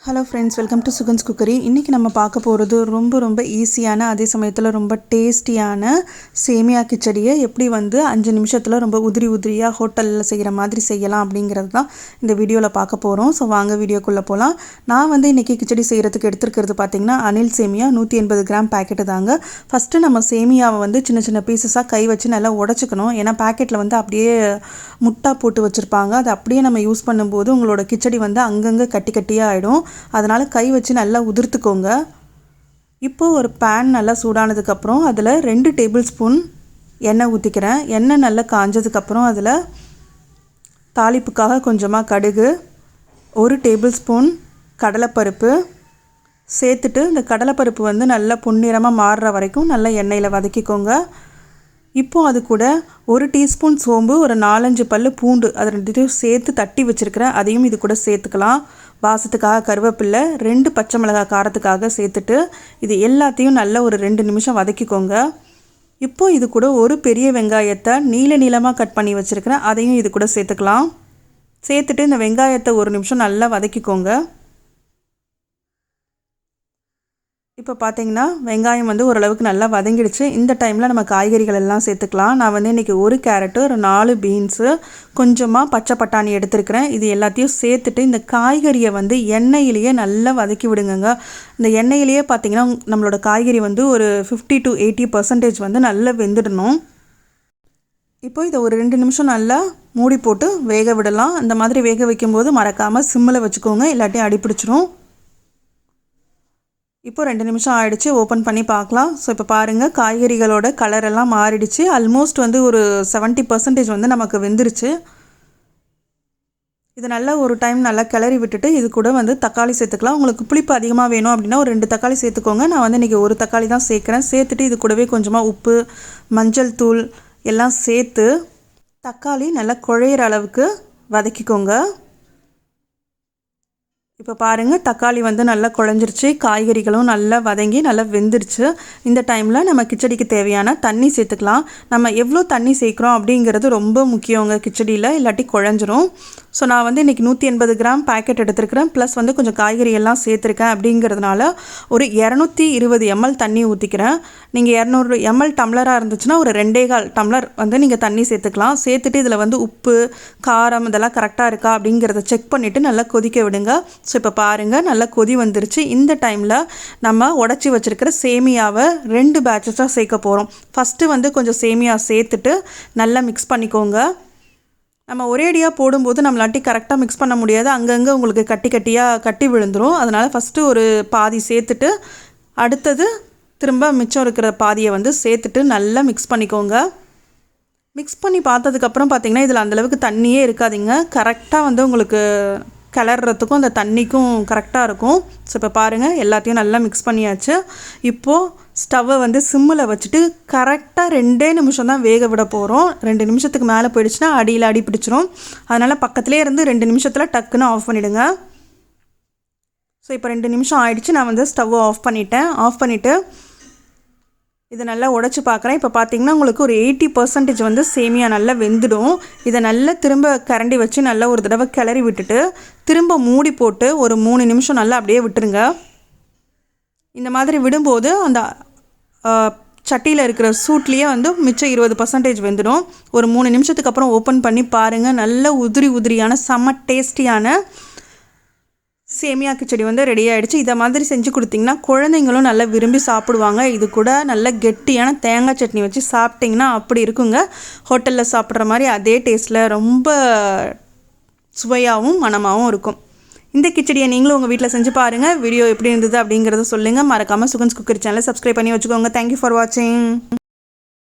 Hello friends, welcome to Sugan's cookery. இன்றைக்கி நம்ம பார்க்க போகிறது ரொம்ப ஈஸியான, அதே சமயத்தில் ரொம்ப டேஸ்டியான சேமியா கிச்சடியை எப்படி 5 நிமிஷத்தில் ரொம்ப உதிரியாக ஹோட்டலில் செய்கிற மாதிரி செய்யலாம் அப்படிங்கிறது தான் இந்த வீடியோவில் பார்க்க போகிறோம். ஸோ வாங்க வீடியோக்குள்ளே போகலாம். நான் இன்றைக்கி கிச்சடி செய்கிறதுக்கு எடுத்துருக்கிறது பார்த்திங்கன்னா அனில் சேமியா 180 கிராம் பேக்கெட்டு தாங்க. ஃபஸ்ட்டு நம்ம சேமியாவை சின்ன பீசஸாக கை வச்சு நல்லா உடச்சிக்கணும். ஏன்னா பேக்கெட்டில் அப்படியே முட்டா போட்டு வச்சுருப்பாங்க. அதை அப்படியே நம்ம யூஸ் பண்ணும்போது உங்களோட கிச்சடி அங்கங்கே கட்டியாக ஆகிடும். அதனால் கை வச்சு நல்லா உதிர்த்துக்கோங்க. இப்போது ஒரு பேன் நல்லா சூடானதுக்கப்புறம் அதில் 2 டேபிள் ஸ்பூன் எண்ணெய் ஊற்றிக்கிறேன். எண்ணெய் நல்லா காஞ்சதுக்கப்புறம் அதில் தாளிப்புக்காக கொஞ்சமாக கடுகு, 1 டேபிள் ஸ்பூன் கடலைப்பருப்பு சேர்த்துட்டு இந்த கடலைப்பருப்பு நல்லா பொன்னிறமாக மாறுற வரைக்கும் நல்லா எண்ணெயில் வதக்கிக்கோங்க. இப்போது அது கூட 1 டீஸ்பூன் சோம்பு, ஒரு 4-5 பல்லு பூண்டு, அது 2 சேர்த்து தட்டி வச்சுருக்கிறேன். அதையும் இது கூட சேர்த்துக்கலாம். வாசத்துக்காக கருவேப்பிலை, 2 பச்சை மிளகாய் காரத்துக்காக சேர்த்துட்டு இது எல்லாத்தையும் நல்லா ஒரு 2 நிமிஷம் வதக்கிக்கோங்க. இப்போது இது கூட ஒரு பெரிய வெங்காயத்தை நீளமாக கட் பண்ணி வச்சுருக்கிறேன். அதையும் இது கூட சேர்த்துக்கலாம். சேர்த்துட்டு இந்த வெங்காயத்தை 1 நிமிஷம் நல்லா வதக்கிக்கோங்க. இப்போ பார்த்தீங்கன்னா வெங்காயம் ஓரளவுக்கு நல்லா வதங்கிடுச்சு. இந்த டைமில் நம்ம காய்கறிகள் எல்லாம் சேர்த்துக்கலாம். நான் இன்றைக்கி 1 கேரட்டு, ஒரு 4 பீன்ஸு, கொஞ்சமாக பச்சை பட்டாணி எடுத்துருக்கிறேன். இது எல்லாத்தையும் சேர்த்துட்டு இந்த காய்கறியை எண்ணெயிலேயே நல்லா வதக்கி விடுங்க. இந்த எண்ணெயிலேயே பார்த்திங்கன்னா நம்மளோட காய்கறி ஒரு 50 to 80% நல்லா வெந்துடணும். இப்போ இதை ஒரு 2 நிமிஷம் நல்லா மூடி போட்டு வேக விடலாம். அந்த மாதிரி வேக வைக்கும்போது மறக்காமல் சிம்மில் வச்சுக்கோங்க, இல்லாட்டி அடிப்பிடிச்சிரும். இப்போ 2 நிமிஷம் ஆகிடுச்சு. ஓப்பன் பண்ணி பார்க்கலாம். ஸோ இப்போ பாருங்கள், காய்கறிகளோட கலரெல்லாம் மாறிடுச்சு. ஆல்மோஸ்ட் ஒரு 70% நமக்கு வெந்துருச்சு. இது நல்லா ஒரு டைம் நல்லா கிளறி விட்டுட்டு இது கூட தக்காளி சேர்த்துக்கலாம். உங்களுக்கு புளிப்பு அதிகமாக வேணும் அப்படின்னா ஒரு 2 தக்காளி சேர்த்துக்கோங்க. நான் இன்றைக்கி 1 தக்காளி தான் சேர்க்குறேன். சேர்த்துட்டு இது கூடவே கொஞ்சமாக உப்பு, மஞ்சள் தூள் எல்லாம் சேர்த்து தக்காளி நல்லா குழையிற அளவுக்கு வதக்கிக்கோங்க. இப்போ பாருங்கள், தக்காளி நல்லா குழஞ்சிருச்சு. காய்கறிகளும் நல்லா வதங்கி நல்லா வெந்துருச்சு. இந்த டைமில் நம்ம கிச்சடிக்கு தேவையான தண்ணி சேர்த்துக்கலாம். நம்ம எவ்வளோ தண்ணி சேர்க்குறோம் அப்படிங்கிறது ரொம்ப முக்கியங்க கிச்சடியில், இல்லாட்டி குழஞ்சிரும். ஸோ நான் இன்றைக்கி 180 கிராம் பேக்கெட் எடுத்துருக்கிறேன். ப்ளஸ் கொஞ்சம் காய்கறி எல்லாம் சேர்த்துருக்கேன். அப்படிங்கிறதுனால ஒரு 220 ml தண்ணி ஊற்றிக்கிறேன். நீங்கள் 200 ml டம்ளராக இருந்துச்சுன்னா ஒரு 2.25 டம்ளர் நீங்கள் தண்ணி சேர்த்துக்கலாம். சேர்த்துட்டு இதில் உப்பு, காரம் இதெல்லாம் கரெக்டாக இருக்கா அப்படிங்கிறத செக் பண்ணிவிட்டு நல்லா கொதிக்க விடுங்க. ஸோ இப்போ பாருங்கள், நல்லா கொதி வந்துருச்சு. இந்த டைமில் நம்ம உடச்சி வச்சுருக்கிற சேமியாவை 2 பேட்சஸாக சேர்க்க போகிறோம். ஃபஸ்ட்டு கொஞ்சம் சேமியா சேர்த்துட்டு நல்லா மிக்ஸ் பண்ணிக்கோங்க. நம்ம ஒரேடியாக போடும்போது நம்மளாட்டி கரெக்டாக மிக்ஸ் பண்ண முடியாது. அங்கங்கே உங்களுக்கு கட்டி விழுந்துடும். அதனால் ஃபஸ்ட்டு ஒரு பாதி சேர்த்துட்டு அடுத்தது திரும்ப மிச்சம் இருக்கிற பாதியை சேர்த்துட்டு நல்லா மிக்ஸ் பண்ணிக்கோங்க. மிக்ஸ் பண்ணி பார்த்ததுக்கப்புறம் பார்த்திங்கன்னா இதில் அந்தளவுக்கு தண்ணியே இருக்காதுங்க. கரெக்டாக உங்களுக்கு கிளறதுக்கும் அந்த தண்ணிக்கும் கரெக்டாக இருக்கும். ஸோ இப்போ பாருங்கள், எல்லாத்தையும் நல்லா மிக்ஸ் பண்ணியாச்சு. இப்போது ஸ்டவ்வை சிம்மில் வச்சுட்டு கரெக்டாக 2 நிமிஷம் தான் வேக விட போகிறோம். 2 நிமிஷத்துக்கு மேலே போயிடுச்சுன்னா அடியில் அடி பிடிச்சிரும். அதனால் பக்கத்துலேயே இருந்து 2 நிமிஷத்தில் டக்குன்னு ஆஃப் பண்ணிவிடுங்க. ஸோ இப்போ 2 நிமிஷம் ஆகிடுச்சு. நான் ஸ்டவ்வை ஆஃப் பண்ணிவிட்டு இதை நல்லா உடச்சி பார்க்குறேன். இப்போ பார்த்திங்கன்னா உங்களுக்கு ஒரு 80% சேமியா நல்லா வெந்துடும். இதை நல்லா திரும்ப கரண்டி வச்சு நல்லா ஒரு தடவை கிளறி விட்டுட்டு திரும்ப மூடி போட்டு ஒரு 3 நிமிஷம் நல்லா அப்படியே விட்டுருங்க. இந்த மாதிரி விடும்போது அந்த சட்டியில் இருக்கிற சூட்லேயே மிச்சம் 20% வெந்துடும். ஒரு 3 நிமிஷத்துக்கு அப்புறம் ஓப்பன் பண்ணி பாருங்கள், நல்ல உதிரியான செம்ம டேஸ்டியான சேமியா கிச்சடி ரெடி ஆகிடுச்சு. இதை மாதிரி செஞ்சு கொடுத்திங்கன்னா குழந்தைங்களும் நல்லா விரும்பி சாப்பிடுவாங்க. இது கூட நல்ல கெட்டியான தேங்காய் சட்னி வச்சு சாப்பிட்டிங்கன்னா அப்படி இருக்குங்க. ஹோட்டலில் சாப்பிட்ற மாதிரி அதே டேஸ்ட்டில் ரொம்ப சுவையாகவும் மணமாகவும் இருக்கும். இந்த கிச்சடியை நீங்களும் உங்கள் வீட்டில் செஞ்சு பாருங்கள். வீடியோ எப்படி இருந்தது அப்படிங்கிறத சொல்லுங்கள். மறக்காமல் சுகன்ஸ் குக்கரி சேனலை சப்ஸ்கிரைப் பண்ணி வச்சுக்கோங்க. தேங்க்யூ ஃபார் வாட்சிங்.